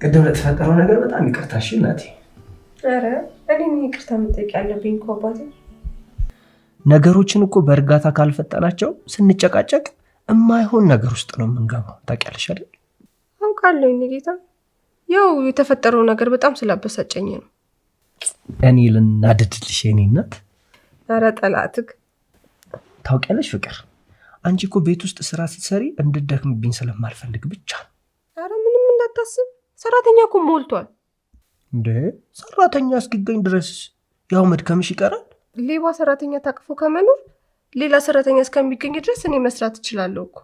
ቅድም ለተፈጠረው ነገር በጣም ይቅርታ እሺ እናቴ። ኧረ እኔ ይቅርታ መጠየቅ ያለብኝ እኮ አባቴ። ነገሮችን እኮ በእርጋታ ካልፈጠናቸው ስንጨቃጨቅ የማይሆን ነገር ውስጥ ነው የምንገባው። ታውቂያለሽ አይደል? አውቃለሁ የእኔ ጌታ። ያው የተፈጠረው ነገር በጣም ስላበሳጨኝ ነው። እኔ ልናደድልሽ የኔ እናት? ኧረ ጠላትክ። ታውቂያለሽ ፍቅር፣ አንቺ እኮ ቤት ውስጥ ስራ ስትሰሪ እንድትደክምብኝ ስለማልፈልግ ብቻ ነው። ኧረ ምንም እንዳታስብ፣ ሰራተኛ እኮ ሞልቷል። እንዴ ሰራተኛ እስኪገኝ ድረስ ያው መድከምሽ ይቀራል። ሌባ ሰራተኛ ታቅፎ ከመኖር ሌላ ሰራተኛ እስከሚገኝ ድረስ እኔ መስራት እችላለሁ እኮ።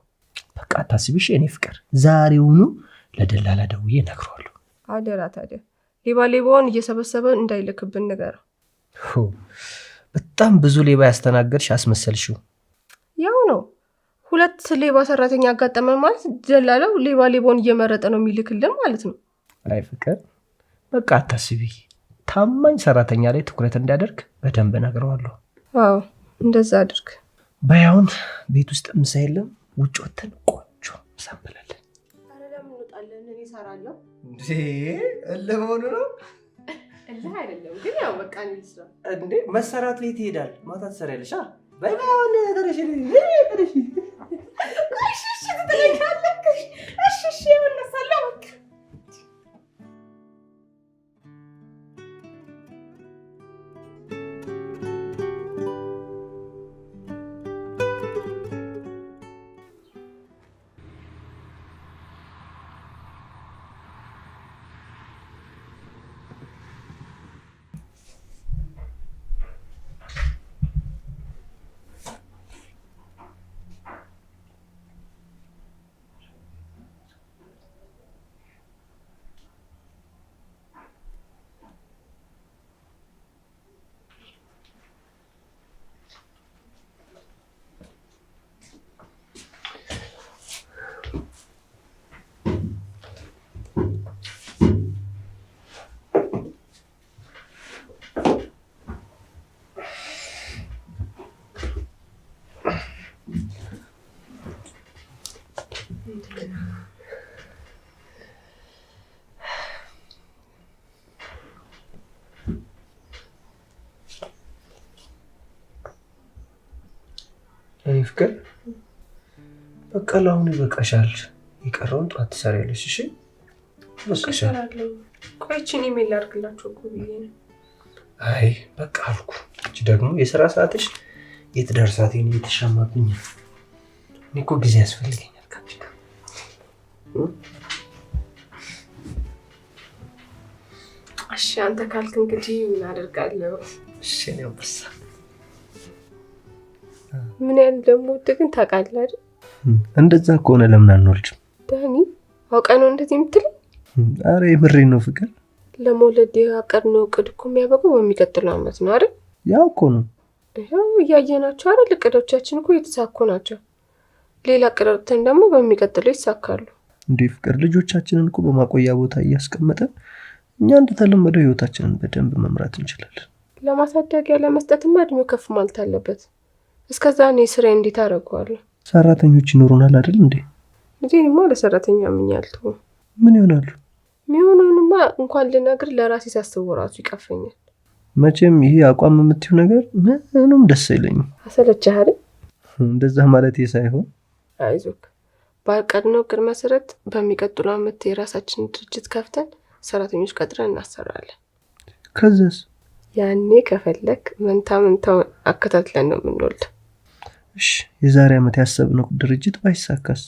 በቃ አታስቢሽ የኔ ፍቅር፣ ዛሬውኑ ለደላላ ደውዬ እነግረዋለሁ። አደራ ታዲያ ሌባ ሌባውን እየሰበሰበ እንዳይልክብን ንገረው። በጣም ብዙ ሌባ ያስተናገድሽ አስመሰልሽው። ያው ነው፣ 2 ሌባ ሰራተኛ አጋጠመ ማለት ደላላው ሌባ ሌባውን እየመረጠ ነው የሚልክልን ማለት ነው። አይ ፍቅር በቃ አታስቢ፣ ታማኝ ሰራተኛ ላይ ትኩረት እንዲያደርግ በደንብ እነግረዋለሁ። አዎ እንደዛ አድርግ። በያውን ቤት ውስጥ ምሳ የለም፣ ውጭ ወተን ቆንጆ ምሳ እንበላለን። ኧረ ለምን እንወጣለን? እኔ እሰራለሁ። እንዴ ለመሆኑ ነው? እልህ አይደለም ግን ያው በቃ እኔ ልስራ። እንዴ መሰራት ላይ ትሄዳል፣ ማታ ትሰሪያለሽ። በያውን ተረሽ ተረሽ። እሺ ትጠይቃለሽ። እሺ እነሳለሁ በቃ። አይ ፍቅር በቃ ለአሁኑ ይበቃሻል። የቀረውን ጠዋት ትሰሪያለሽ። እሺ በቃሻል። ቆይችን ኢሜል አድርግላችሁ እኮ ብዬ ነው። አይ በቃ አልኩ። እቺ ደግሞ የሥራ ሰዓትሽ የትዳር ሰዓቴን እየተሻማብኝ ነው። እኔ እኮ ጊዜ ያስፈልገኛል ካንቺ ጋር። እሺ አንተ ካልክ እንግዲህ ምን አደርጋለሁ? እሺ ነው በሳ ምን ያህል ደግሞ ግን ታውቃለህ አይደል? እንደዛ ከሆነ ለምን አንወልድም? ዳኒ አውቀህ ነው እንደዚህ የምትለኝ? አረ የምሬን ነው ፍቅር። ለመውለድ ያቀድነው እቅድ እኮ የሚያበቃው በሚቀጥለው ዓመት ነው አይደል? ያው እኮ ነው። ይኸው እያየናቸው አይደል? እቅዶቻችን እኮ የተሳኩ ናቸው። ሌላ እቅዶችን ደግሞ በሚቀጥለው ይሳካሉ። እንዴ ፍቅር፣ ልጆቻችንን እኮ በማቆያ ቦታ እያስቀመጠን እኛ እንደተለመደው ህይወታችንን በደንብ መምራት እንችላለን። ለማሳደጊያ ለመስጠትማ እድሜው ከፍ ማለት አለበት። እስከዛ እኔ ስራ እንዴት አደርገዋለሁ? ሰራተኞች ይኖሩናል አይደል እንዴ? እኔማ ለሰራተኛ ምኛልተው ምን ይሆናሉ? ሚሆነውንማ እንኳን ልነግር ለራሴ ሳስበው ራሱ ይቀፈኛል። መቼም ይሄ አቋም የምትይው ነገር ምንም ደስ አይለኝም። አሰለችህ አይደል? እንደዛ ማለት ሳይሆን አይዞክ፣ ባቀድነው እቅድ መሰረት በሚቀጥለው ዓመት የራሳችንን ድርጅት ከፍተን ሰራተኞች ቀጥረን እናሰራለን። ከዛስ? ያኔ ከፈለክ መንታውን አከታትለን ነው የምንወልደው። እሺ የዛሬ ዓመት ያሰብነው ድርጅት ባይሳካስ?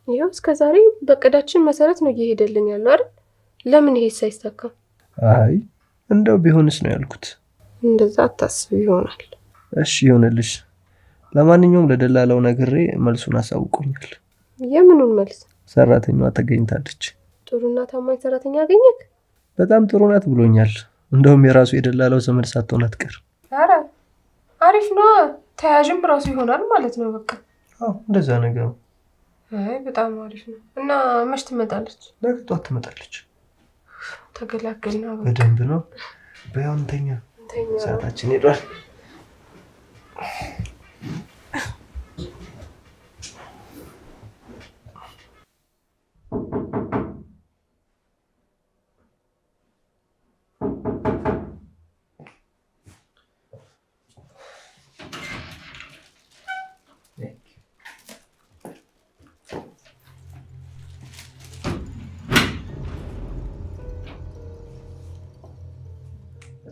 ይኸው እስከዛሬ በእቅዳችን መሰረት ነው እየሄደልን ያለው አይደል? ለምን ይሄ ሳይሳካ? አይ እንደው ቢሆንስ ነው ያልኩት። እንደዛ አታስብ ይሆናል። እሺ ይሆንልሽ። ለማንኛውም ለደላላው ነግሬ መልሱን አሳውቆኛል። የምኑን መልስ? ሰራተኛዋ ተገኝታለች። ጥሩና ታማኝ ሰራተኛ አገኘክ? በጣም ጥሩ ናት ብሎኛል። እንደውም የራሱ የደላላው ዘመድ ሳትሆን አትቀርም። ኧረ አሪፍ ነው። ተያዥም ራሱ ይሆናል ማለት ነው። በቃ አዎ እንደዛ ነገር ነው። አይ በጣም አሪፍ ነው። እና መች ትመጣለች? ነገ ጠዋት ትመጣለች። ተገላገልና በደንብ ነው። በያውን ተኛ፣ ሰዓታችን ሄዷል።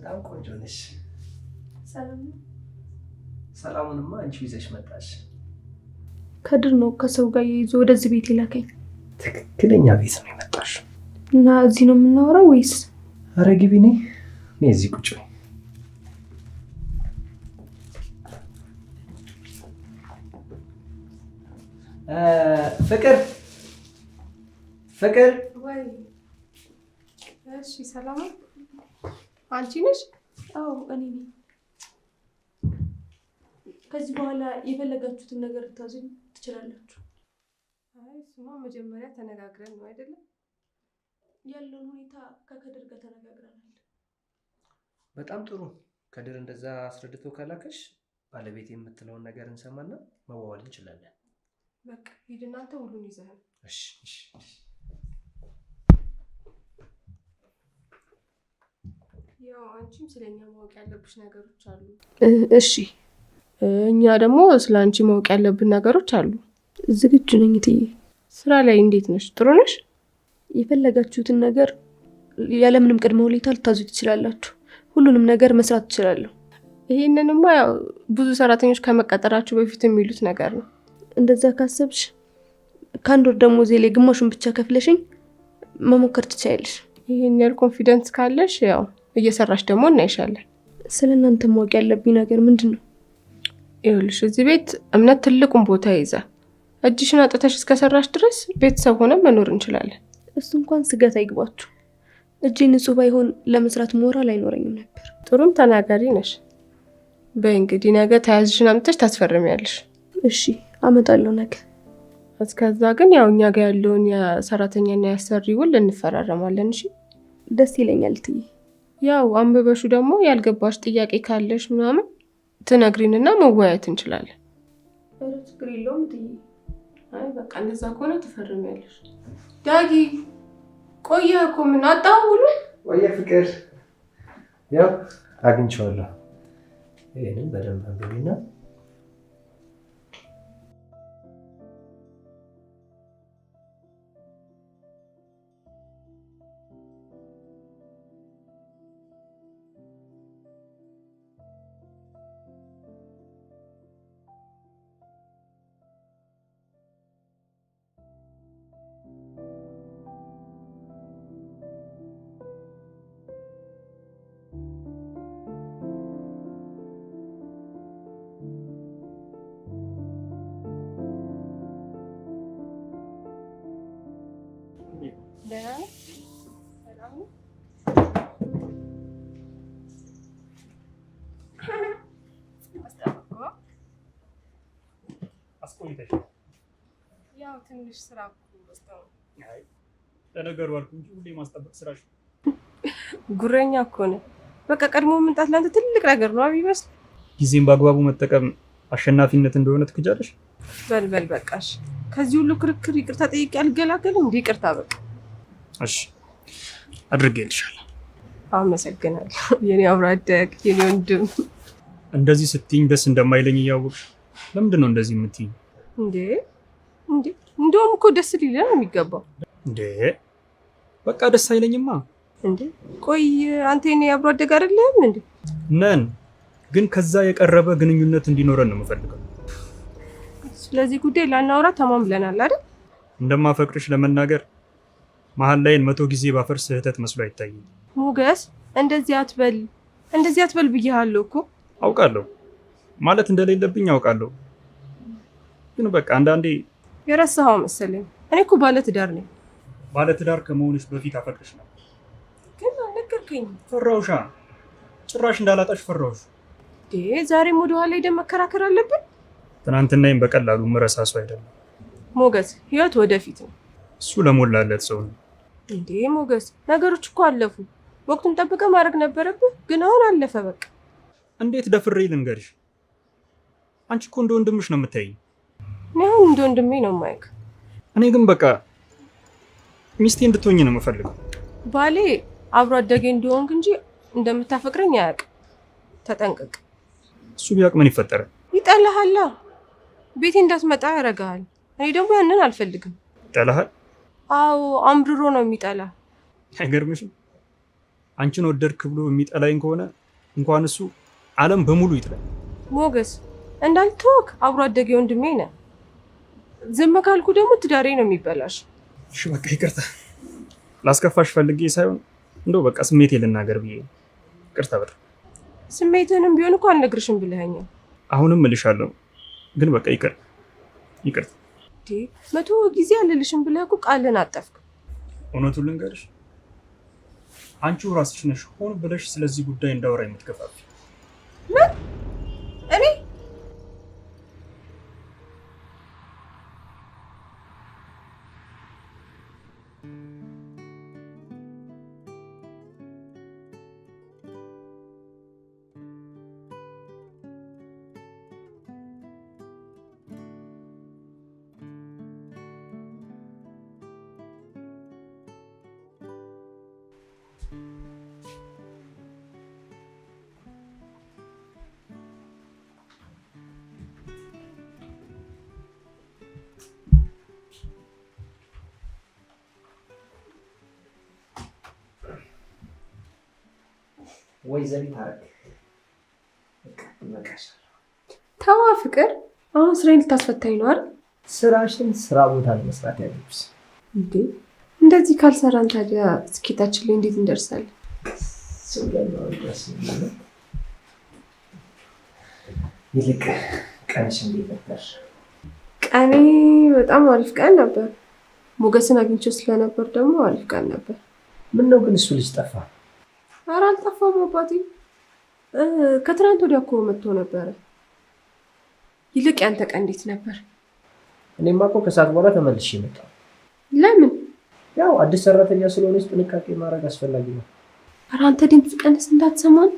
በጣም ቆንጆ ነሽ። ሰላም ነው? ሰላሙንማ አንቺ ይዘሽ መጣሽ። ከድር ነው ከሰው ጋር ይዞ ወደዚህ ቤት ይላከኝ። ትክክለኛ ቤት ነው የመጣሽ። እና እዚህ ነው የምናወራው ወይስ? ኧረ ግቢ ነይ እዚህ ቁጭ በይ። ፍቅር ፍቅር ወይ እሺ፣ ሰላም አንቺ ነሽ? አዎ እኔ ነኝ። ከዚህ በኋላ የፈለጋችሁትን ነገር ልታዙኝ ትችላላችሁ። አይ እሱማ መጀመሪያ ተነጋግረን ነው አይደለም? ያለውን ሁኔታ ከከድር ጋር ተነጋግረናል። በጣም ጥሩ። ከድር እንደዛ አስረድቶ ካላከሽ ባለቤት የምትለውን ነገር እንሰማና መዋዋል እንችላለን። በቃ ሂድ እናንተ ሁሉን ይዘሃል። እሺ እሺ። ያው አንቺም ስለኛ ማወቅ ያለብሽ ነገሮች አሉ። እሺ፣ እኛ ደግሞ ስለ አንቺ ማወቅ ያለብን ነገሮች አሉ። ዝግጁ ነኝ እትዬ። ስራ ላይ እንዴት ነሽ? ጥሩ ነሽ? የፈለጋችሁትን ነገር ያለምንም ቅድመ ሁኔታ ልታዙ ትችላላችሁ። ሁሉንም ነገር መስራት ትችላለሁ። ይሄንንማ ያው ብዙ ሰራተኞች ከመቀጠራችሁ በፊት የሚሉት ነገር ነው። እንደዛ ካሰብሽ ከአንድ ወር ደሞዜ ላይ ግማሹን ብቻ ከፍለሽኝ መሞከር ትችያለሽ። ይሄን ያህል ኮንፊደንስ ካለሽ ያው እየሰራሽ ደግሞ እናይሻለን። ስለ እናንተ ማወቅ ያለብኝ ነገር ምንድን ነው? ይኸውልሽ እዚህ ቤት እምነት ትልቁን ቦታ ይይዛል። እጅሽን አጥተሽ እስከሰራሽ ድረስ ቤተሰብ ሆነን መኖር እንችላለን። እሱ እንኳን ስጋት አይግባችሁ። እጄ ንጹህ ባይሆን ለመስራት ሞራል አይኖረኝም ነበር። ጥሩም ተናጋሪ ነሽ። በይ እንግዲህ ነገ ተያዝሽን አምጥተሽ ታስፈርሚያለሽ። እሺ አመጣለሁ ነገ። እስከዛ ግን ያው እኛ ጋር ያለውን የሰራተኛና የአሰሪ ውል እንፈራረማለን። እሺ ደስ ይለኛል እትዬ። ያው አንብበሹ ደግሞ ያልገባሽ ጥያቄ ካለሽ ምናምን ትነግሪንና መወያየት እንችላለን። ችግር የለውም እትዬ። አይ በቃ እንደዛ ከሆነ ትፈርሚያለሽ። ዳጊ ቆየ እኮ ምን አጣው ውሉ? ቆየ ፍቅር። ያው አግኝቼዋለሁ። ይሄንን በደንብ አንብቢና ያው ትንሽ ስራ ወስደው ለነገሩ አልኩ እንጂ ሁሌ ማስጠበቅ ስራሽ ጉረኛ እኮ ነው። በቃ ቀድሞ መምጣት ለአንተ ትልቅ ነገር ነው አይመስል? ጊዜን በአግባቡ መጠቀም አሸናፊነት እንደሆነ ትክጃለሽ። በልበል በቃሽ። ከዚህ ሁሉ ክርክር ይቅርታ ጠይቄ አልገላገልም እንዴ? ይቅርታ በቃ እሺ አድርጌልሻለሁ። አመሰግናለሁ የኔ አብሮ አደግ የኔ ወንድም። እንደዚህ ስትይኝ ደስ እንደማይለኝ እያወቅሽ ለምንድን ነው እንደዚህ የምትይኝ? እንዴ እንደውም እኮ ደስ ሊል ነው የሚገባው። እንዴ በቃ ደስ አይለኝማ። እንዴ ቆይ አንተ የኔ አብሮ አደግ አይደለም እንዴ? ነን፣ ግን ከዛ የቀረበ ግንኙነት እንዲኖረን ነው የምፈልገው። ስለዚህ ጉዳይ ላናወራ ተማም ብለናል አይደል? እንደማፈቅርሽ ለመናገር መሀል ላይን 100 ጊዜ ባፈር ስህተት መስሎ አይታይም። ሞገስ እንደዚህ አትበል ብዬሃለሁ እኮ። አውቃለሁ ማለት እንደሌለብኝ አውቃለሁ፣ ግን በቃ አንዳንዴ የረሳኸው መሰለኝ። እኔ እኮ ባለትዳር ነኝ። ባለትዳር ከመሆንሽ በፊት አፈቅርሽ ነው። ግን አልነገርከኝም። ፈራውሻ፣ ጭራሽ እንዳላጣሽ ፈራውሽ። ዛሬም ወደ ኋላ ሄደን መከራከር አለብን? ትናንትናዬም በቀላሉ መረሳሱ አይደለም ሞገስ። ህይወት ወደፊት ነው። እሱ ለሞላለት ሰው ነው። እንዴ ሞገስ፣ ነገሮች እኮ አለፉ። ወቅቱን ጠብቀህ ማድረግ ነበረብህ፣ ግን አሁን አለፈ በቃ። እንዴት ደፍሬ ልንገርሽ? አንቺ እኮ እንደ ወንድምሽ ነው የምታይኝ። እኔ አሁን እንደ ወንድሜ ነው የማይክ። እኔ ግን በቃ ሚስቴ እንድትሆኝ ነው የምፈልገው። ባሌ አብሮ አደጌ እንዲሆንክ እንጂ እንደምታፈቅረኝ አያውቅም። ተጠንቀቅ። እሱ ቢያውቅ ምን ይፈጠራል? ይጠላሃላ። ቤቴ እንዳትመጣ ያደርግሃል። እኔ ደግሞ ያንን አልፈልግም። ይጠላሃል? አዎ አምርሮ ነው የሚጠላ። አይገርምሽም? አንቺን ወደድክ ብሎ የሚጠላኝ ከሆነ እንኳን እሱ ዓለም በሙሉ ይጥላል። ሞገስ እንዳልተወክ አብሮ አደጌ ወንድሜ ነህ። ዝም ካልኩ ደግሞ ትዳሬ ነው የሚበላሽ። እሺ በቃ ይቅርታ። ላስከፋሽ ፈልጌ ሳይሆን እንደው በቃ ስሜቴ ልናገር ብዬ ነው። ይቅርታ በጣም። ስሜትህንም ቢሆን እኮ አልነግርሽም ብለኸኛል። አሁንም እልሻለሁ ግን በቃ ይቅርታ። 100 ጊዜ አልልሽም ብለህ እኮ ቃልን አጠፍክ። እውነቱን ልንገርሽ፣ አንቺው ራስሽ ነሽ ሆን ብለሽ ስለዚህ ጉዳይ እንዳወራ የምትገፋፊ። ምን? እኔ? ወይዘሪት አረግ ይበቃሻል። ተዋ ፍቅር፣ አሁን ስራዬን ልታስፈታኝ ነው አይደል? ስራሽን ስራ ቦታ ለመስራት ያለብሽ እንዴ? እንደዚህ ካልሰራን ታዲያ ስኬታችን ላይ እንዴት እንደርሳለን? ይልቅ ቀንሽ እንዴት ነበር? ቀኔ በጣም አሪፍ ቀን ነበር። ሞገስን አግኝቼው ስለነበር ደግሞ አሪፍ ቀን ነበር። ምን ነው ግን እሱ ልጅ ጠፋ? ኧረ አልጠፋም አባቴ። ከትናንት ወዲያ እኮ መጥቶ ነበረ። ይልቅ ያንተ ቀን እንዴት ነበር? እኔማ እኮ ከሰዓት በኋላ ተመልሼ መጣሁ። ለምን? ያው አዲስ ሰራተኛ ስለሆነች ጥንቃቄ ማድረግ አስፈላጊ ነው። ኧረ አንተ ድምፅ ቀንስ እንዳትሰማን።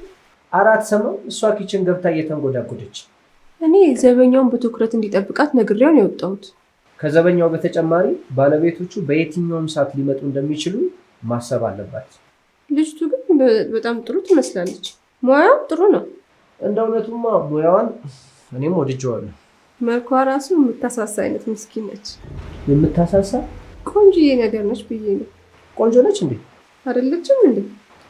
አራት ሰማው እሷ ኪችን ገብታ እየተንጎዳጎደች። እኔ ዘበኛውን በትኩረት እንዲጠብቃት ነግሬው ነው የወጣሁት። ከዘበኛው በተጨማሪ ባለቤቶቹ በየትኛውም ሰዓት ሊመጡ እንደሚችሉ ማሰብ አለባት። ልጅቱ ግን በጣም ጥሩ ትመስላለች። ሙያው ጥሩ ነው። እንደ እውነቱማ ሙያዋን እኔም ወድጄዋለሁ። መልኳ ራሱ የምታሳሳ አይነት ምስኪን ነች። የምታሳሳ ቆንጆዬ ነገር ነች ብዬ ነው። ቆንጆ ነች እንዴ? አይደለችም እንዴ?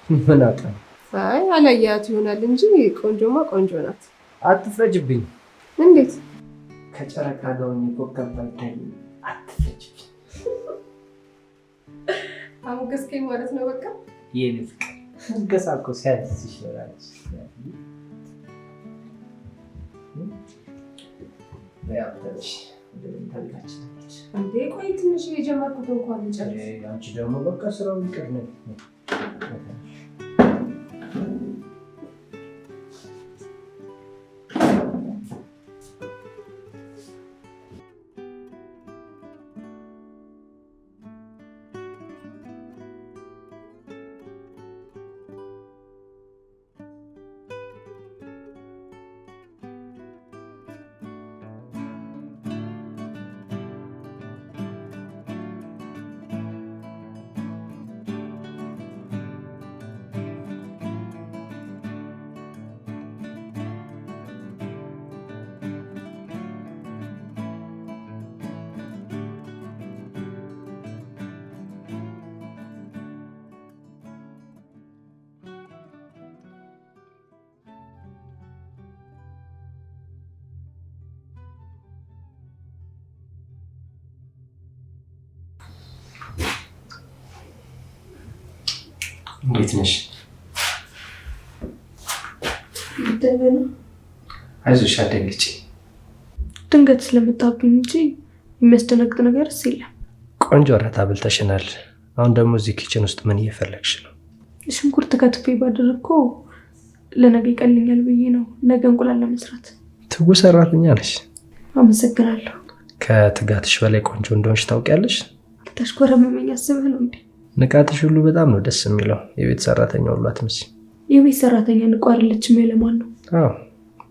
ምን አውቃለሁ። አይ አላያት ይሆናል እንጂ ቆንጆማ ቆንጆ ናት። አትፍረጅብኝ። እንዴት? ከጨረቃ ጋር ሆኜ ኮከብ ባይታይ አትፍረጅብኝ። አሞገስከኝ ማለት ነው በቃ። የኔ ፍቅር ገሳ እኮ ሲያዝሽ ይችላል። ያብተሽ እንደምታልካችን እንዴ ቆይ ትንሽ የጀመርኩት እንኳን ልጨርስ። አንቺ ደግሞ በቃ ስራው ይቅር ነው። እንዴት ነሽ? ደህና። አይዞሽ አትደንግጪ። ድንገት ስለመጣብኝ እንጂ የሚያስደነግጥ ነገርስ የለም። ቆንጆ እራት አብልተሽናል። አሁን ደግሞ እዚህ ኪችን ውስጥ ምን እየፈለግሽ ነው? ሽንኩርት ከትፌ ባደረግኩ ለነገ ይቀልኛል ብዬ ነው። ነገ እንቁላል ለመስራት። ትጉ ሰራተኛ ነሽ። አመሰግናለሁ። ከትጋትሽ በላይ ቆንጆ እንደሆንሽ ታውቂያለሽ። ልታሽኮረመመኝ አስበህ ነው እንዴ? ንቃትሽ ሁሉ በጣም ነው ደስ የሚለው። የቤት ሰራተኛ ሁሉ አትመስይም። የቤት ሰራተኛ ንቁ አይደለችም ያለማን ነው? አዎ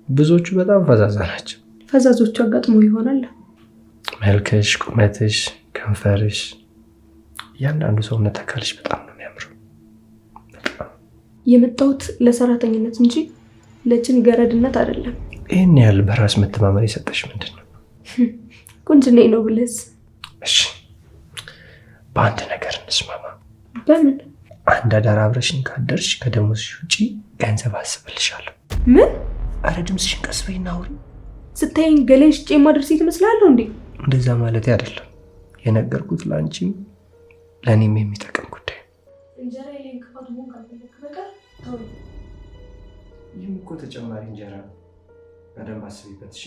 ብዙዎቹ በጣም ፈዛዛ ናቸው። ፈዛዞቹ አጋጥሞ ይሆናል። መልክሽ፣ ቁመትሽ፣ ከንፈርሽ፣ እያንዳንዱ ሰውነት አካልሽ በጣም ነው የሚያምረው። የመጣሁት ለሰራተኝነት እንጂ ለጭን ገረድነት አይደለም። ይህን ያህል በራስ መተማመን የሰጠሽ ምንድን ነው? ቁንጅኔ ነው ብለስ? እሺ በአንድ ነገር እንስማማ። በምን? አንድ አዳር አብረሽኝ ካደርሽ ከደሞዝሽ ውጪ ገንዘብ አስብልሻለሁ። ምን? አረ ድምፅሽን ቀስ በይና አውሪ። ስታይኝ ገላዬን ሽጬ የማደርስ ትመስላለሁ እንዴ? እንደዛ ማለት አይደለም የነገርኩት፣ ለአንቺም ለእኔም የሚጠቅም ጉዳይ። እንጀራ የሌን ክፋት ሆን ካልፈለክ በቀር ይህም እኮ ተጨማሪ እንጀራ ነው። በደንብ አስቢበት እሺ።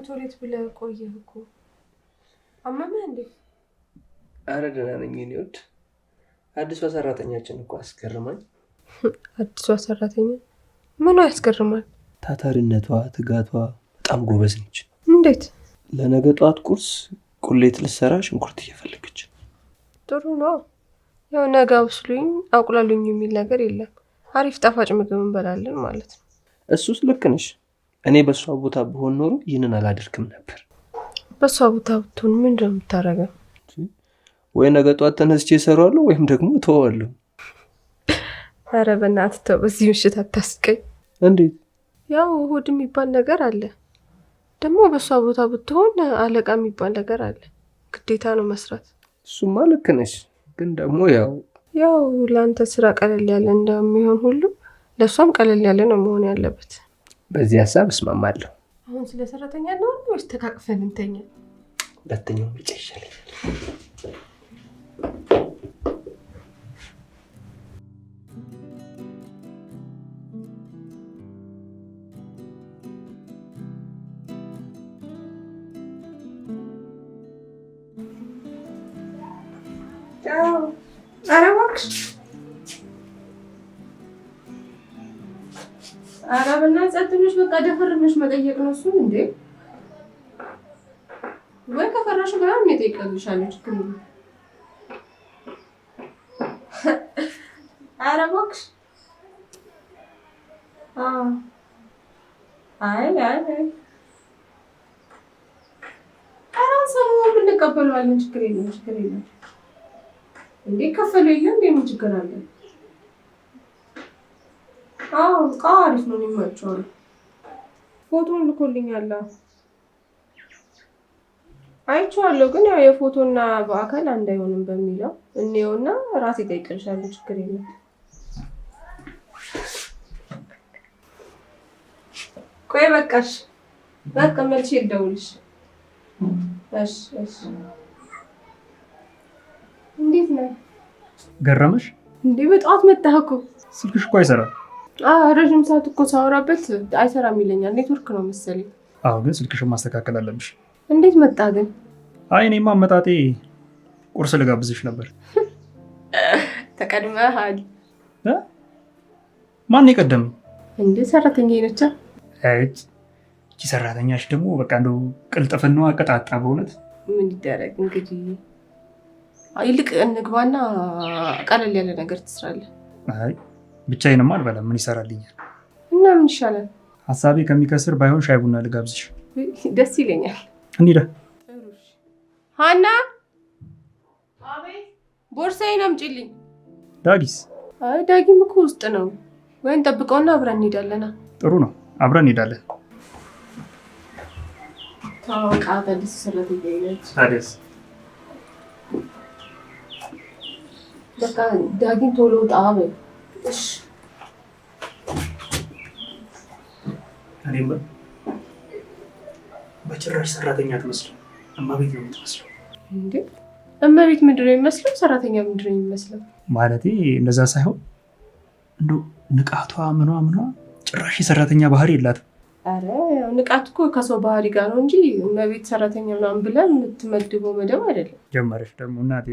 ቶሌት ብለህ ቆየህ እኮ አመመህ እንዴ? አረ ደህና ነኝ የኔ ውድ። አዲሷ ሰራተኛችን እኮ አስገርማኝ። አዲሷ ሰራተኛ ምኗ ያስገርማል? ታታሪነቷ፣ ትጋቷ፣ በጣም ጎበዝ ነች። እንዴት? ለነገ ጠዋት ቁርስ ቁሌት ልትሰራ ሽንኩርት እየፈለገች። ጥሩ ነው። ያው ነገ አብስሉኝ አቁላሉኝ የሚል ነገር የለም። አሪፍ ጣፋጭ ምግብ እንበላለን ማለት ነው። እሱስ ልክ ነሽ። እኔ በሷ ቦታ ብሆን ኖሮ ይህንን አላደርግም ነበር። በሷ ቦታ ብትሆን ምንድን ነው የምታደርገው? ወይ ነገ ጠዋት ተነስቼ እሰራዋለሁ ወይም ደግሞ እተዋለሁ። ኧረ በእናትህ ተው፣ በዚህ ምሽት አታስቀኝ። እንዴት? ያው እሑድ የሚባል ነገር አለ። ደግሞ በሷ ቦታ ብትሆን አለቃ የሚባል ነገር አለ። ግዴታ ነው መስራት። እሱማ ልክ ነሽ፣ ግን ደግሞ ያው ለአንተ ስራ ቀለል ያለ እንደሚሆን ሁሉ ለእሷም ቀለል ያለ ነው መሆን ያለበት። በዚህ ሀሳብ እስማማለሁ። አሁን ስለ ሰራተኛ ነው ወይስ ተቃቅፈን እንተኛ? ሁለተኛው ምርጫ ይሻለኛል። ኧረ እባክሽ፣ ኧረ በእናትሽ ጸጥ ብለሽ በቃ ደፈር ብለሽ መጠየቅ ነው እሱን። እንዴ ወይ ከፈራሽ ጋር ምን እጠይቅልሻለሁ? ችግር የለም። ኧረ እባክሽ። አይ ኧረ ሰሞኑን እንቀበለዋለን። ችግር የለም፣ ችግር የለም። እንዴ ከፈለ የለም እንዴ ምን ችግር አለ? አዎ እቃ አሪፍ ነው የሚመቸው። ፎቶን ልኮልኛል። አይቼዋለሁ፣ ግን ያው የፎቶና በአካል አንድ አይሆንም በሚለው እንየውና ራሴ እጠይቅልሻለሁ። ችግር የለም። ቆይ በቃሽ፣ በቃ መልሼ ልደውልሽ። እሺ እሺ። እንዴት ነህ? ገረመሽ እንዴ? በጠዋት መጣህ እኮ። ስልክሽ እኮ አይሰራም። ረዥም ሰዓት እኮ ሳወራበት አይሰራም ይለኛል። ኔትወርክ ነው መሰለኝ። አዎ፣ ግን ስልክሽን ማስተካከል አለብሽ። እንዴት መጣህ ግን? አይ እኔማ አመጣጤ ቁርስ ልጋብዝሽ ነበር። ተቀድመሃል። ማን የቀደመኝ? እንዴ ሰራተኛ ነቻ። እቺ ሰራተኛሽ ደግሞ በቃ እንደው ቅልጥፍናዋ ቀጣጣ። በእውነት ምን ይደረግ እንግዲህ። ይልቅ እንግባና ቀለል ያለ ነገር ትስራለህ። አይ ብቻዬንማ አልበላም። ምን ይሰራልኛል? እና ምን ይሻላል? ሀሳቤ ከሚከስር ባይሆን ሻይ ቡና ልጋብዝሽ። ደስ ይለኛል። እንሂዳ። ሀና፣ ቦርሳዬን አምጪልኝ። ዳጊስ? አይ ዳጊም እኮ ውስጥ ነው። ወይን ጠብቀውና አብረን እንሄዳለና። ጥሩ ነው፣ አብረን እንሄዳለን። ታውቃ አዲስ ሰራተኛ ነች። ታዲያስ? በቃ ዳጊን ቶሎ ውጣ በይ። እሺ። እኔም በጭራሽ ሰራተኛ አትመስልም። እመቤት ነው የምትመስለው። እንዴ እመቤት ምንድን ነው የሚመስለው? ሰራተኛ ምንድን ነው የሚመስለው? ማለቴ እንደዛ ሳይሆን እንደው ንቃቷ ምኗ ጭራሽ የሰራተኛ ባህሪ የላትም። አረ ንቃት እኮ ከሰው ባህሪ ጋር ነው እንጂ እመቤት ሰራተኛ ምናምን ብለን የምትመድበው መደብ አይደለም። ጀመረሽ ደግሞ እናቴ።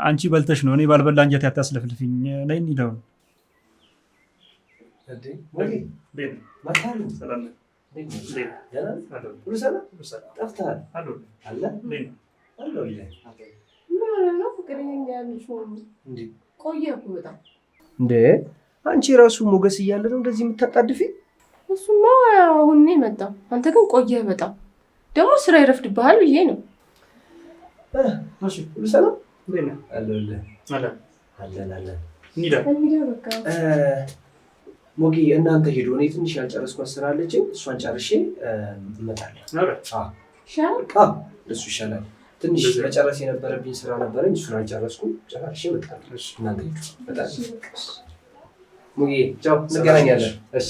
አንቺ በልተሽ ነው፣ እኔ ባልበላ እንጀት ያታስለፍልፍኝ። ላይ እንሂድ አሁን። ቆየህ እኮ በጣም። እንዴ አንቺ ራሱ ሞገስ እያለ ነው እንደዚህ የምታጣድፊ? እሱማ አሁን ነው የመጣው። አንተ ግን ቆየህ በጣም። ደግሞ ስራ ይረፍድብሃል ብዬ ነው። እሺ ሰላም እንዴት ነህ? አለን። እንሂዳ በቃ ሞጊ እናንተ ሄዱ። እኔ ትንሽ ያልጨረስኳት ስራ አለችኝ። እሷን ጨርሼ እመጣለሁ። ይሻላል። እሱ ይሻላል። ትንሽ መጨረስ የነበረብኝ ስራ ነበረኝ። እሱን አልጨረስኩም። ጨራርሼ እመጣለሁ። እናንተ ሄዱ። እመጣለሁ። ሞጊ ቻው፣ እንገናኛለን። እሺ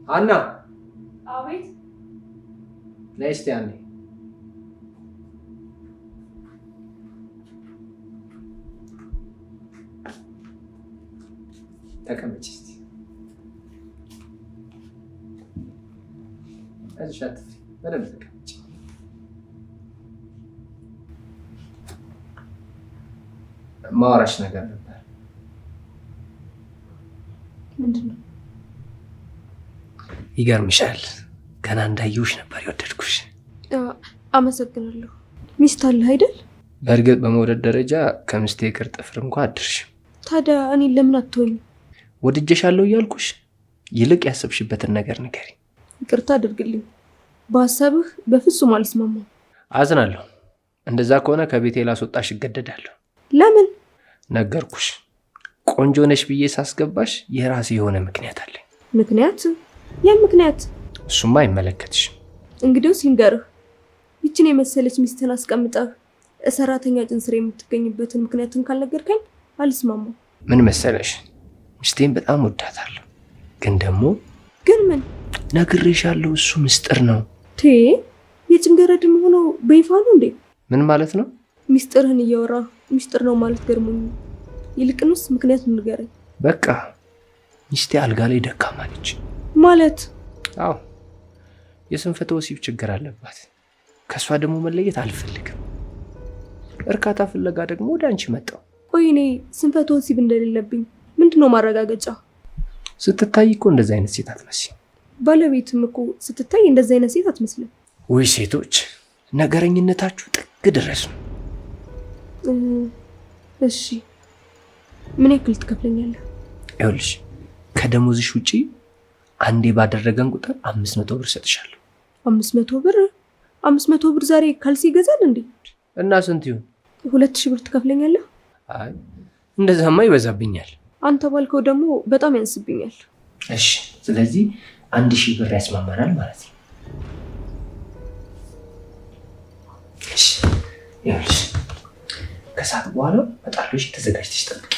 አና አቤት። ነይ እስኪ አንዴ። ተቀመጪ እስኪ። አይዞሽ አትፍሪ፣ በደንብ ተቀመጪ። ማውራሽ ነገር ነበር። ምንድን ነው? ይገርምሻል፣ ገና እንዳየሁሽ ነበር የወደድኩሽ። አመሰግናለሁ። ሚስት አለህ አይደል? በእርግጥ በመውደድ ደረጃ ከምስቴ እግር ጥፍር እንኳ አድርሽ። ታዲያ እኔን ለምን አትሆኝ? ወድጄሻለሁ እያልኩሽ፣ ይልቅ ያሰብሽበትን ነገር ንገሪ። ይቅርታ አድርግልኝ፣ በሀሳብህ በፍጹም አልስማማም። አዝናለሁ። እንደዛ ከሆነ ከቤቴ ላስወጣሽ እገደዳለሁ። ለምን? ነገርኩሽ፣ ቆንጆ ነሽ ብዬ ሳስገባሽ የራሴ የሆነ ምክንያት አለኝ። ምክንያት? ያ ምክንያት? እሱማ አይመለከትሽም። እንግዲያውስ ይንገርህ። ይችን የመሰለች ሚስትን አስቀምጠህ ሰራተኛ ጭን ስር የምትገኝበትን ምክንያትን ካልነገርከኝ አልስማማም። ምን መሰለሽ፣ ሚስቴን በጣም ወዳታለሁ፣ ግን ደግሞ ግን ምን? ነግሬሻለሁ፣ እሱ ምስጢር ነው። የጭንገረድ ሆነው በይፋ ነው እንዴ? ምን ማለት ነው? ሚስጥርህን እያወራ ሚስጥር ነው ማለት ገርሞኝ። ይልቅንስ ምክንያቱን ንገረኝ። በቃ ሚስቴ አልጋ ላይ ደካማ ነች። ማለት? አዎ፣ የስንፈተ ወሲብ ችግር አለባት። ከእሷ ደግሞ መለየት አልፈልግም። እርካታ ፍለጋ ደግሞ ወደ አንቺ መጣሁ። ቆይ እኔ ስንፈተ ወሲብ እንደሌለብኝ ምንድነው ማረጋገጫ? ስትታይ እኮ እንደዚህ አይነት ሴት አትመስይም። ባለቤትም እኮ ስትታይ እንደዚህ አይነት ሴት አትመስልም። ወይ ሴቶች ነገረኝነታችሁ ጥግ ድረስ ነው። እሺ ምን ያክል ትከፍለኛለህ? ይኸውልሽ ከደሞዝሽ ውጪ አንዴ ባደረገን ቁጥር 500 ብር ሰጥሻለሁ። 500 ብር? 500 ብር ዛሬ ካልሲ ይገዛል እንዴ? እና ስንት ይሁን? 2000 ብር ትከፍለኛለህ? አይ እንደዛማ ይበዛብኛል። አንተ ባልከው ደግሞ በጣም ያንስብኛል። እሺ ስለዚህ 1000 ብር ያስማማናል ማለት ነው። እሺ ይኸውልሽ ከሰዓት በኋላ መጣሎሽ ተዘጋጅተሽ ጠብቂ።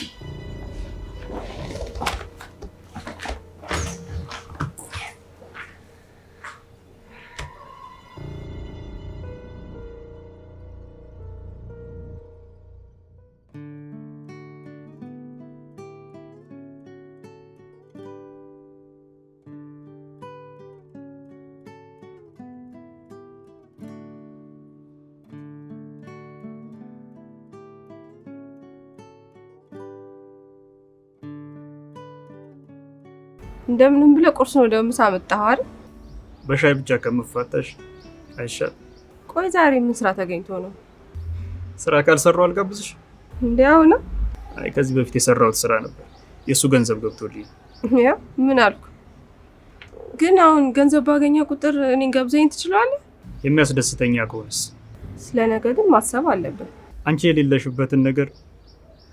እንደምንም ብለህ ቁርስ ነው ደግሞ ሳመጣኸው አይደል? በሻይ ብቻ ከምፋታሽ አይሻል? ቆይ ዛሬ ምን ስራ ተገኝቶ ነው? ስራ ካልሰራው አልጋብዝሽ? እንዲያው ነው? አይ ከዚህ በፊት የሰራሁት ስራ ነበር፣ የሱ ገንዘብ ገብቶልኝ። ያ ምን አልኩ? ግን አሁን ገንዘብ ባገኘ ቁጥር እኔን ጋብዘኝ ትችላለህ? የሚያስደስተኛ ከሆነስ? ስለ ነገ ግን ማሰብ አለብን። አንቺ የሌለሽበትን ነገር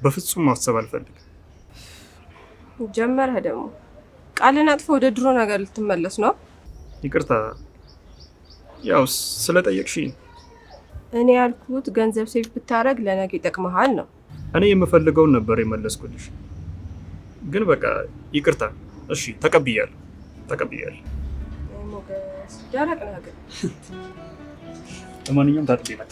በፍጹም ማሰብ አልፈልግም። ጀመረህ ደግሞ ቃልን አጥፎ ወደ ድሮ ነገር ልትመለስ ነው? ይቅርታ ያው ስለጠየቅሽኝ። እኔ ያልኩት ገንዘብ ሴቭ ብታረግ ለነገ ይጠቅመሃል ነው። እኔ የምፈልገውን ነበር የመለስኩልሽ። ግን በቃ ይቅርታ። እሺ ተቀብያለሁ። ሞገስ ደረቅ ነህ ግን። ለማንኛውም ታጥቤ መጣ።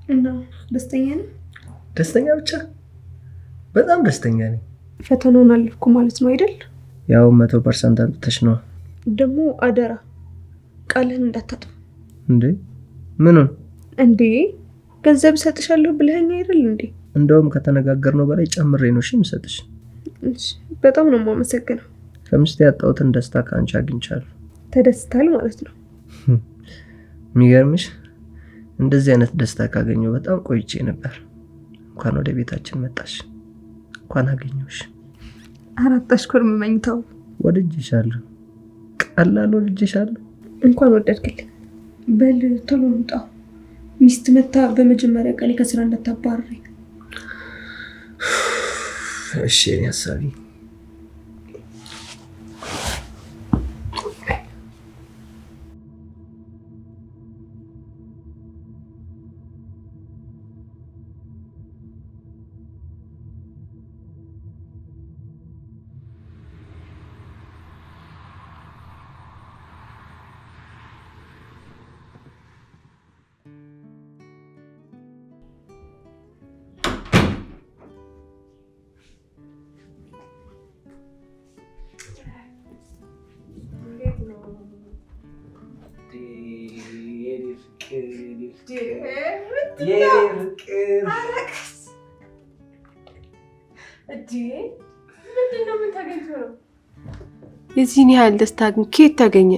እና ደስተኛ ነህ? ደስተኛ ብቻ በጣም ደስተኛ ነኝ። ፈተናውን አለፍኩ ማለት ነው አይደል? ያው 100% አምጥተሽ ነው። ደግሞ አደራ ቃልህን እንዳታጥፍ። እንዴ ምኑን? እንዴ ገንዘብ እሰጥሻለሁ ብለኸኝ አይደል እንዴ? እንደውም ከተነጋገርነው በላይ ጨምሬ ነው እሺ የምሰጥሽ። በጣም ነው የማመሰግነው። ከምስቴ ያጣሁትን ደስታ ከአንቺ አግኝቻለሁ። ተደስታል ማለት ነው? የሚገርምሽ እንደዚህ አይነት ደስታ ካገኘሁ በጣም ቆይቼ ነበር። እንኳን ወደ ቤታችን መጣሽ፣ እንኳን አገኘሁሽ። አራጣሽ ኮርም መኝታው ወድጄሻለሁ፣ ቀላል ወድጄሻለሁ። እንኳን ወደድክልኝ። በል ቶሎ እንውጣ። ሚስት መታ በመጀመሪያ ቀን ከስራ እንዳታባረረኝ። እሺ እኔ ሀሳቢ የዚህን ያህል ደስታ ግን ከየት ታገኘ?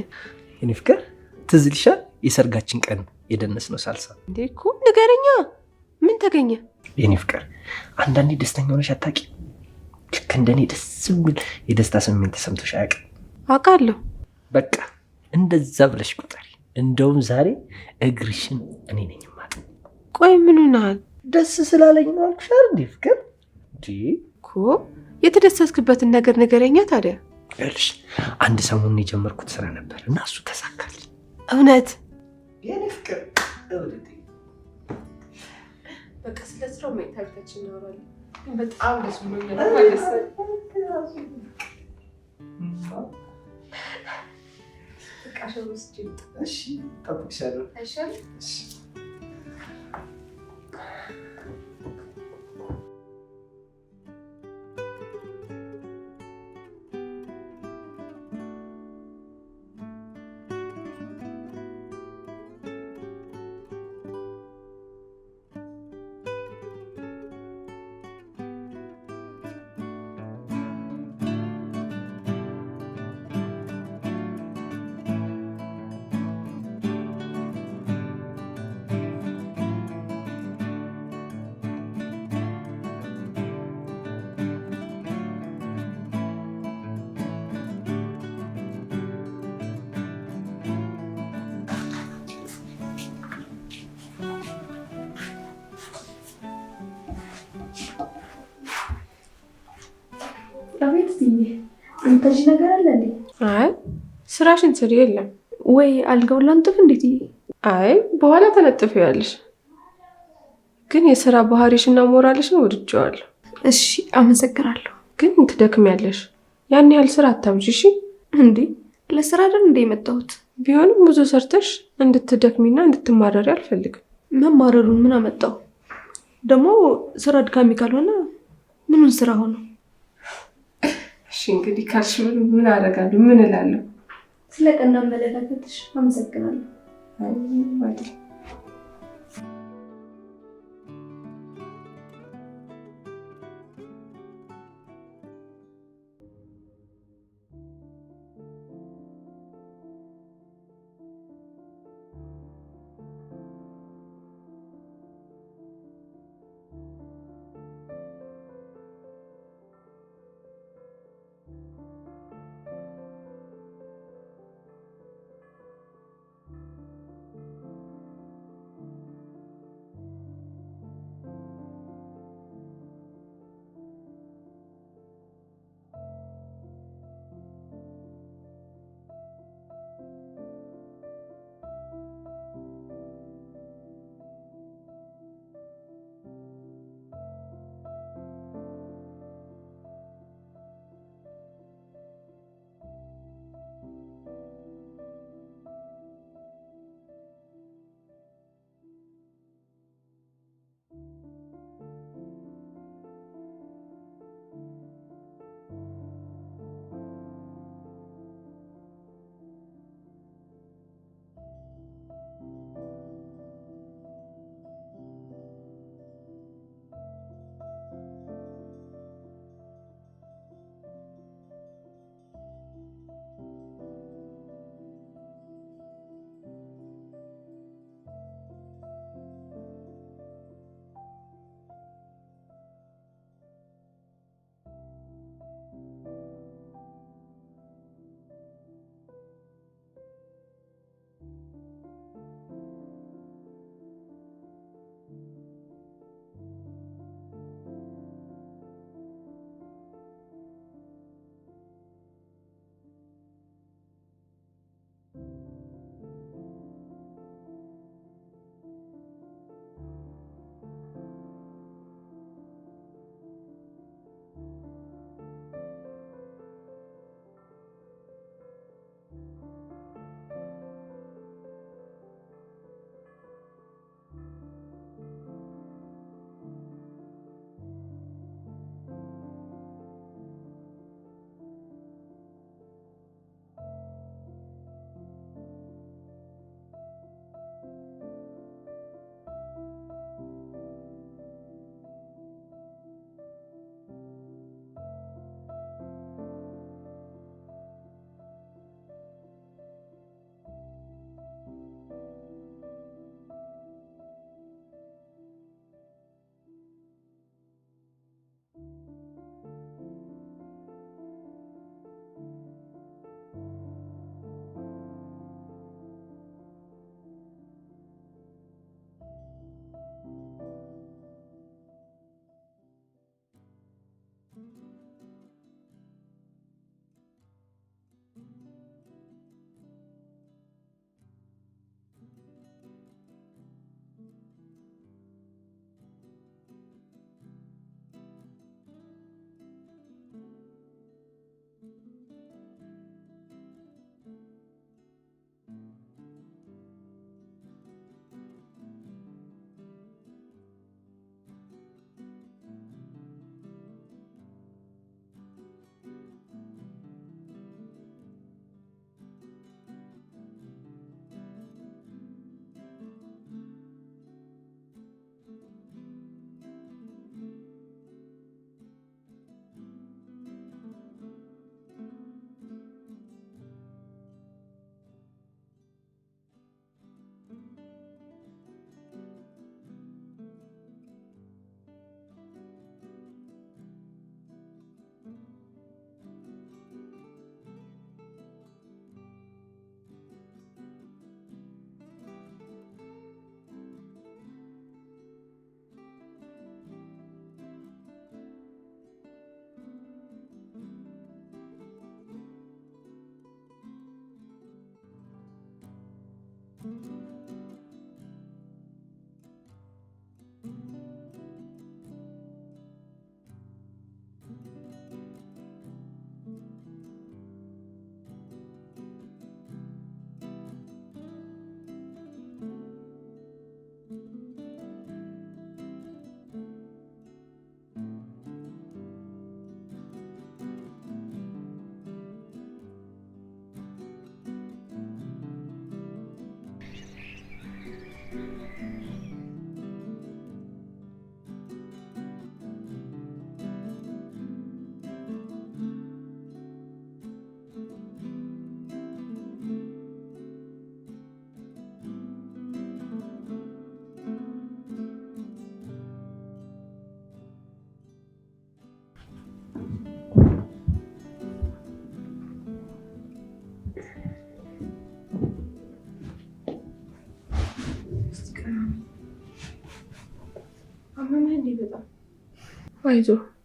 የኔ ፍቅር ትዝ ይልሻል? የሰርጋችን ቀን የደነስነው ሳልሳ። እንዴ እኮ ንገረኛ፣ ምን ተገኘ? የኔ ፍቅር አንዳንዴ ደስተኛ ሆነሽ አታውቂም? ልክ እንደኔ ደስ የሚል የደስታ ስሜት ተሰምቶሽ አያውቅም? አውቃለሁ። በቃ እንደዛ ብለሽ ቁጠሪ። እንደውም ዛሬ እግርሽን እኔ ነኝ የማጥበው። ቆይ ምን ሆነሃል? ደስ ስላለኝ ነው አልኩሽ አይደል እንዴ ፍቅር? እንዴ እኮ የተደሰትክበትን ነገር ንገረኛ ታዲያ። ይኸውልሽ አንድ ሰሞኑን የጀመርኩት ስራ ነበር እና እሱ ተሳካልኝ። እውነት? የኔ ፍቅር በቃ ስለ ስራው መኝታ ቤታችን እናወራለን። ግን በጣም ደስ ብሎኛል። እሺ ጠብቅሻለሁ። አቤት ትዬ፣ አንተጂ ነገር አለ እንዴ? አይ ስራሽን ስሪ። የለም ወይ አልጋውን ላንጥፍ? እንዴት? አይ በኋላ ተነጥፊያለሽ። ግን የስራ ባህሪሽና ሞራልሽን ወድጄዋለሁ። እሺ አመሰግናለሁ። ግን ትደክሚያለሽ። ያን ያህል ስራ አታብዢ እሺ። እንዴ ለስራ አይደል እንደ የመጣሁት? ቢሆንም ብዙ ሰርተሽ እንድትደክሚና እንድትማረሪ አልፈልግም። መማረሩን ምን አመጣው? ደግሞ ስራ አድካሚ ካልሆነ ምኑን ስራ ሆነ? እሺ እንግዲህ ካልሽ ምን አደርጋለሁ? ምን እላለሁ? ስለ ቀና አመለካከትሽ አመሰግናለሁ። አይ ማለት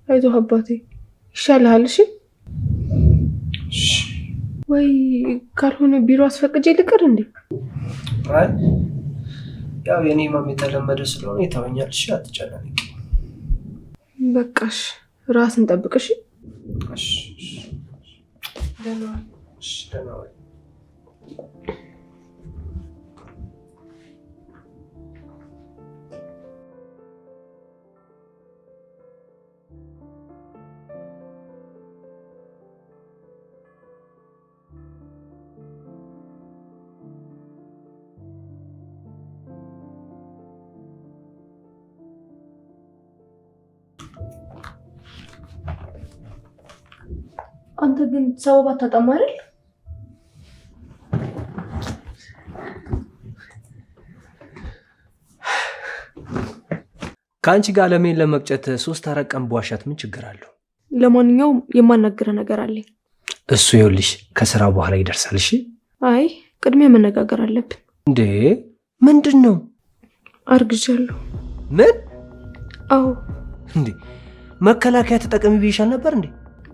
አይዞህ አባቴ ይሻልሃል። እሺ ወይ ካልሆነ ቢሮ አስፈቅጄ ልቅር እንዴ? አይ ያው የኔ ማም የተለመደ ስለሆነ ይተወኛል። እሺ አትጨናነቂ። በቃሽ ራስን ጠብቅሽ። እሺ ደህና ዋል። እሺ ደህና ዋል። አንተ ግን ሰበብ አታጣም አይደል? ከአንቺ ጋር ለሜን ለመቅጨት 3-4 ቀን በዋሻት ምን ችግር አለው? ለማንኛውም የማናገረ ነገር አለኝ። እሱ ይኸውልሽ ከስራ በኋላ ይደርሳል። እሺ አይ ቅድሚያ መነጋገር አለብን። እንዴ ምንድን ነው? አርግዣለሁ። ምን? አዎ። እንዴ መከላከያ ተጠቀሚ ብዬሻል ነበር እንዴ?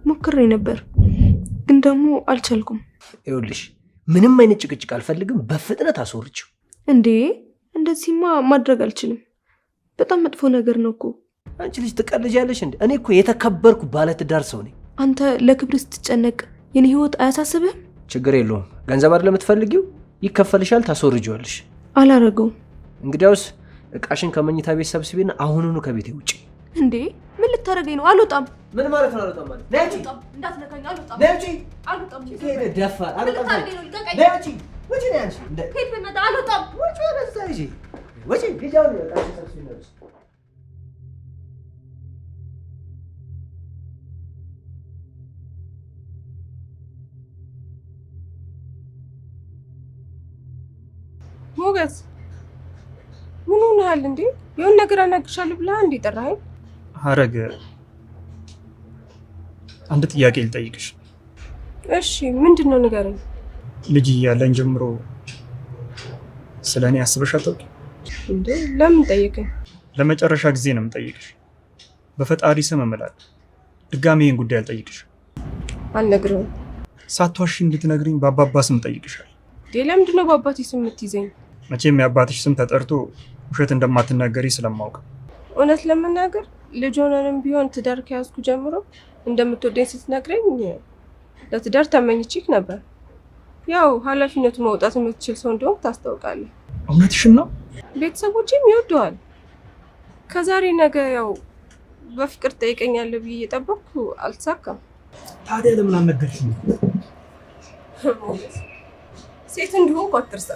ሞክሬ ነበር ግን ደግሞ አልቻልኩም። ይኸውልሽ ምንም አይነት ጭቅጭቅ አልፈልግም። በፍጥነት አስወርጭው። እንዴ እንደዚህማ ማድረግ አልችልም። በጣም መጥፎ ነገር ነው እኮ። አንቺ ልጅ ትቀልጃለሽ እንዴ? እኔ እኮ የተከበርኩ ባለትዳር ሰው ነኝ። አንተ ለክብር ስትጨነቅ የኔ ህይወት አያሳስብህም? ችግር የለውም። ገንዘብ አይደል የምትፈልጊው? ይከፈልሻል፣ ታስወርጂዋለሽ። አላረገውም። እንግዲያውስ እቃሽን ከመኝታ ቤት ሰብስቤና አሁኑኑ ከቤቴ ውጪ። እንዴ ምን ልታረገኝ ነው? አልወጣም። ምን ማለት ነው አልወጣም ማለት? ነጭ እንዳትነካኝ። አልወጣም። ነጭ አልወጣም። ደፋ አልወጣም። ልቀቀኝ። ነጭ ወጪ ነው ያንቺ እንደ ሄድ በመጣ አልወጣም። ወጪ ወደዛ ይጂ ወጪ ቢጃው ነው እቃሽን ሰብስቤ ነው። ሞገስ ምን ሆነሃል እንዴ? የሆነ ነገር አናግርሻለሁ ብለህ እንዴ ጠራኸኝ? ሀረግ አንድ ጥያቄ ልጠይቅሽ። እሺ ምንድን ነው ንገረኝ። ልጅ እያለን ጀምሮ ስለ እኔ አስበሽ አታውቂም እንዴ? ለምን ጠየቀኝ? ለመጨረሻ ጊዜ ነው የምጠይቅሽ። በፈጣሪ ስም እምላለሁ ድጋሜ ይህን ጉዳይ አልጠይቅሽ። አልነግርህም። ሳትዋሺ እንድትነግሪኝ በአባባ ስም ጠይቅሻል። ለምንድን ነው በአባቴ ስም የምትይዘኝ? መቼም የአባትሽ ስም ተጠርቶ ውሸት እንደማትናገሪ ስለማውቅ። እውነት ለመናገር ልጅ ሆነንም ቢሆን ትዳር ከያዝኩ ጀምሮ እንደምትወደኝ ስትነግረኝ ለትዳር ተመኝቼክ ነበር። ያው ኃላፊነቱ መውጣት የምትችል ሰው እንደሆንክ ታስታውቃለህ። እውነትሽን ነው? ቤተሰቦቼም ይወደዋል። ከዛሬ ነገ ያው በፍቅር ጠይቀኛለህ ብዬ እየጠበቅኩ አልተሳካም። ታዲያ ለምን አልነገርሽኝ? ሴት እንደሆንኩ አትርሳ።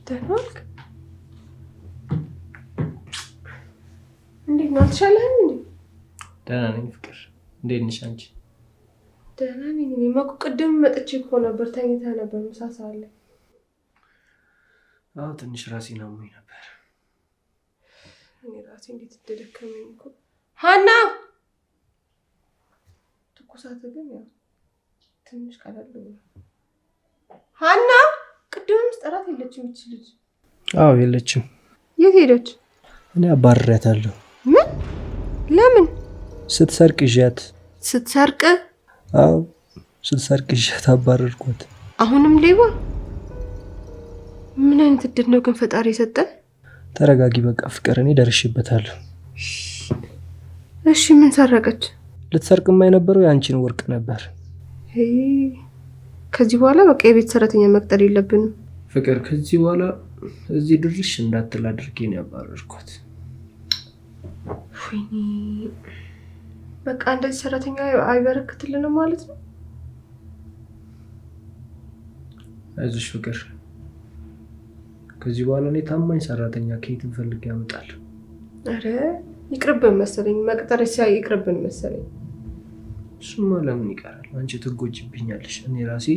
ደህና ዋልክ? እንዴት ነው? አልተሻለህም እንዴ? ደህና ነኝ ፍቅር። እንዴት ነሽ አንቺ? ደህና ነኝ። እኔማ እኮ ቅድም መጥቼ እኮ ነበር። ተኝተህ ነበር ምሳ ሰዓት ላይ። አዎ ትንሽ ራሴን አሞኝ ነበር። እኔ ራሴ እንዴት እንደደከመኝ እኮ። ሀና ትኩሳት ግን ያው ትንሽ ቀለል ብሏል። ሀና ቅድምም ስጠራት የለችም ይች ልጅ። አዎ የለችም። የት ሄደች? እኔ አባርሬያታለሁ። ምን? ለምን? ስትሰርቅ ይዣት። ስትሰርቅ? አዎ ስትሰርቅ ይዣት አባረርኳት። አሁንም ሌባ? ምን አይነት እድል ነው ግን ፈጣሪ የሰጠን? ተረጋጊ በቃ ፍቅር፣ እኔ ደርሼበታለሁ። እሺ ምን ሰረቀች? ልትሰርቅማ የነበረው የአንቺን ወርቅ ነበር። ከዚህ በኋላ በቃ የቤት ሰራተኛ መቅጠር የለብንም። ፍቅር ከዚህ በኋላ እዚህ ድርሽ እንዳትል አድርጌ ነው ያባረርኳት። በቃ እንደዚህ ሰራተኛ አይበረክትልንም ማለት ነው። አይዞሽ ፍቅር፣ ከዚህ በኋላ እኔ ታማኝ ሰራተኛ ከየት ፈልጌ ያመጣለሁ። አረ ይቅርብን መሰለኝ፣ መቅጠር ሲያይ ይቅርብን መሰለኝ። እሱማ ለምን ይቀራል? አንቺ ትጎጂብኛለሽ፣ እኔ ራሴ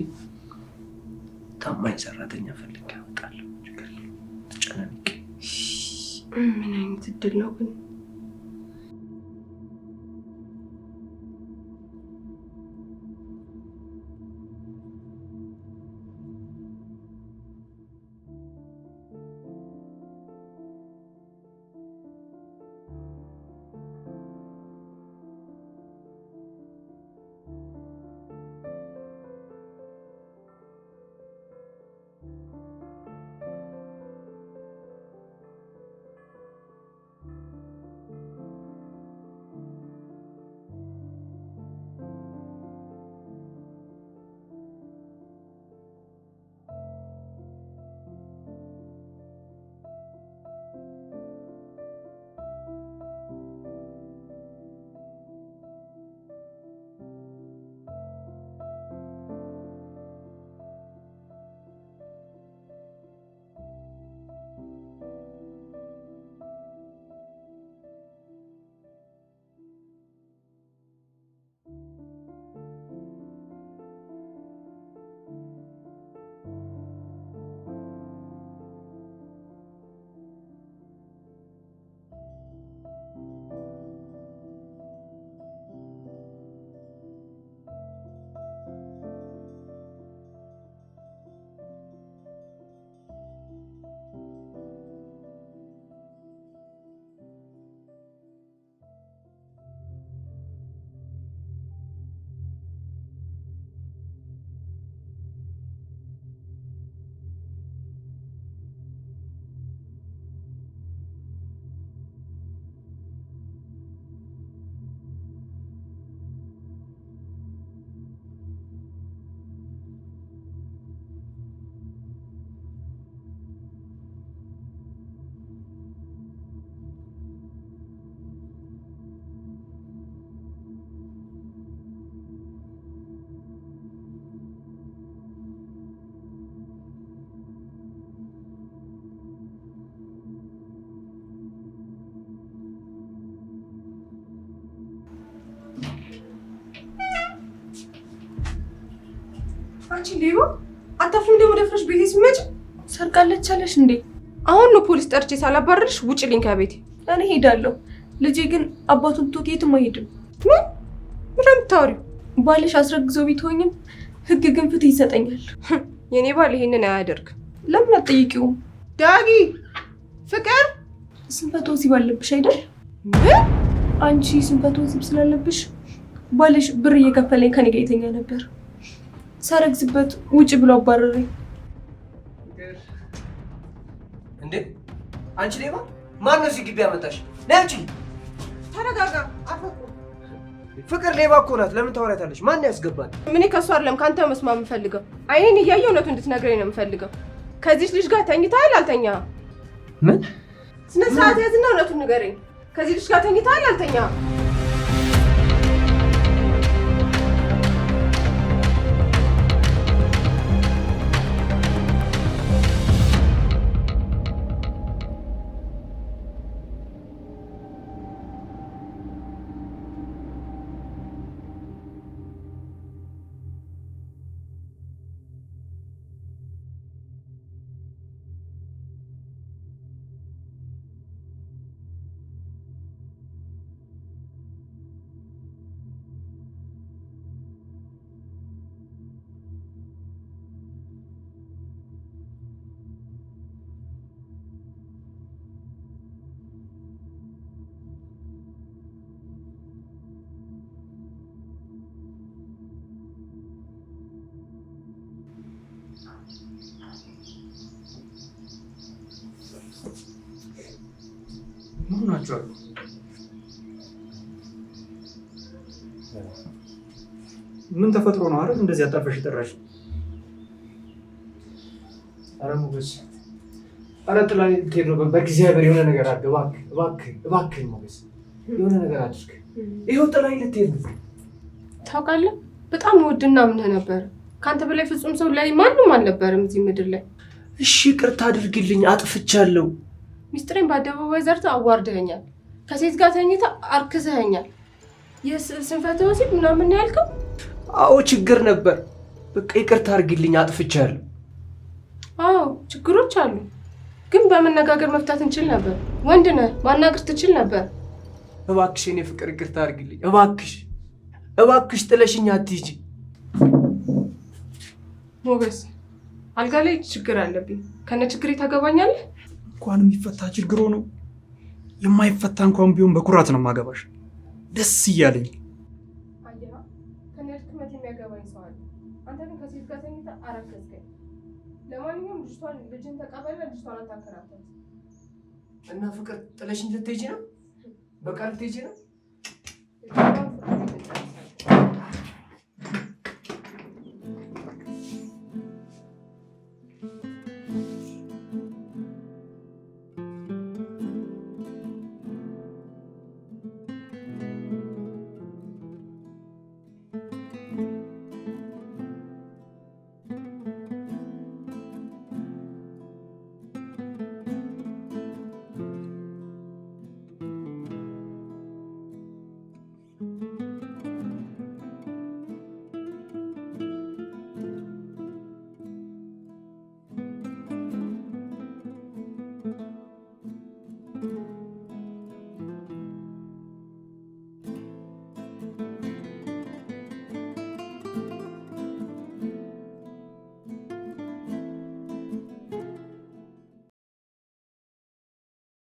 ታማኝ ሰራተኛ ፈልጌ ያመጣለሁ። ተጨናንቂ። ምን አይነት እድል ነው ግን? አንቺ ሌባ አታፍሪም? ደግሞ ደፍረሽ ቤቴ ሲመጭ ሰርቃለች አለሽ እንዴ? አሁን ነው ፖሊስ ጠርቼ ሳላባረርሽ ውጭልኝ ከቤቴ። እኔ ሄዳለሁ። ልጄ ግን አባቱን ትቶ የትም አይሄድም። ምን የምታወሪው? ባልሽ አስረግዞ ቢትሆኝም ህግ ግን ፍትህ ይሰጠኛል። የኔ ባል ይሄንን አያደርግ። ለምን አትጠይቂውም? ዳጊ ፍቅር ስንፈተ ወሲብ አለብሽ አይደል? ምን? አንቺ ስንፈተ ወሲብ ስላለብሽ ባልሽ ብር እየከፈለኝ ከኔ ጋር የተኛ ነበር። ሳረግዝበት ውጭ ብሎ አባረረኝ። እንዴ አንቺ ሌባ! ማን ነው እዚህ ግቢ ያመጣሽ? ነይ አንቺ! ተረጋጋ። አፈቁ ፍቅር ሌባ እኮ ናት። ለምን ታወሪያታለሽ? ማን ያስገባል? እኔ ከሷ አይደለም ካንተ መስማት የምፈልገው። አይኔን እያየሁ እውነቱን እንድትነግረኝ ነው የምፈልገው። ከዚህች ልጅ ጋር ተኝተሃል አልተኛህም? ምን? ስነ ስርዓት ያዝና እውነቱን ንገረኝ። ከዚህ ልጅ ጋር ተኝተሃል አልተኛህም? ምን ናቸው? ምን ተፈጥሮ ነው አይደል እንደዚህ አጣፈሽ ጠራሽ? ኧረ ሞገስ፣ ኧረ ጥላኝ ልትሄድ ነው። በእግዚአብሔር የሆነ ነገር አድርግ እባክህ ሞገስ፣ የሆነ ነገር አድርግ። ይኸው ጥላኝ ልትሄድ ነው። ታውቃለህ፣ በጣም ወድና ምንህ ነበር። ከአንተ በላይ ፍጹም ሰው ላይ ማንም አልነበረም እዚህ ምድር ላይ። እሺ ይቅርታ አድርግልኝ፣ አጥፍቻለሁ። ሚስጥሬን በአደባባይ ዘርተህ አዋርደኸኛል። ከሴት ጋር ተኝተህ አርክሰኸኛል። የስንፈተ ወሲብ ምናምን ያልከው? አዎ ችግር ነበር። በቃ ይቅርታ አድርግልኝ፣ አጥፍቻለሁ። አዎ ችግሮች አሉ፣ ግን በመነጋገር መፍታት እንችል ነበር። ወንድ ነህ፣ ማናገር ትችል ነበር። እባክሽ የኔ ፍቅር ይቅርታ አድርግልኝ። እባክሽ ጥለሽኝ አትሂጂ። ሞገስ፣ አልጋ ላይ ችግር አለብኝ። ከነ ችግሬ ታገባኛለህ? እንኳን የሚፈታ ችግር ነው የማይፈታ እንኳን ቢሆን በኩራት ነው ማገባሽ፣ ደስ እያለኝ። አየህ፣ ከነ ድክመት የሚያገባኝ ሰው አለ። አንተ ግን ከሴት ጋር ተኝተህ አረከስከኝ። ለማንኛውም ልጅን ተቀበለ፣ ልጅቷን አታከራከር። እና ፍቅር ጥለሽኝ ልትሄጂ ነው? በቃ ልትሄጂ ነው?